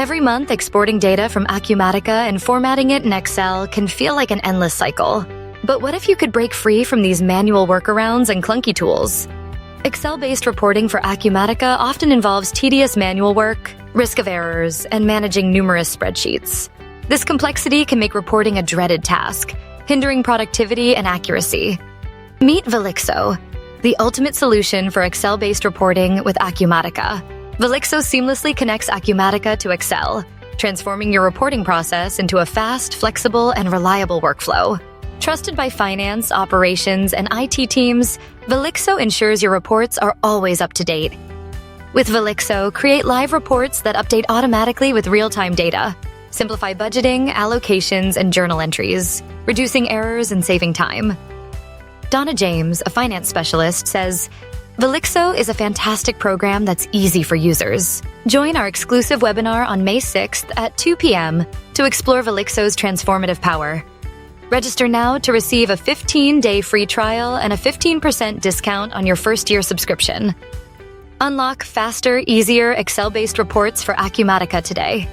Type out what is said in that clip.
Every month, exporting data from Acumatica and formatting it in Excel can feel like an endless cycle. But what if you could break free from these manual workarounds and clunky tools? Excel-based reporting for Acumatica often involves tedious manual work, risk of errors, and managing numerous spreadsheets. This complexity can make reporting a dreaded task, hindering productivity and accuracy. Meet Velixo, the ultimate solution for Excel-based reporting with Acumatica. Velixo seamlessly connects Acumatica to Excel, transforming your reporting process into a fast, flexible, and reliable workflow. Trusted by finance, operations, and IT teams, Velixo ensures your reports are always up to date. With Velixo, create live reports that update automatically with real-time data. Simplify budgeting, allocations, and journal entries, reducing errors and saving time. Donna James, a finance specialist, says, Velixo is a fantastic program that's easy for users. Join our exclusive webinar on May 6th at 2 p.m. to explore Velixo's transformative power. Register now to receive a 15-day free trial and a 15% discount on your first-year subscription. Unlock faster, easier Excel-based reports for Acumatica today.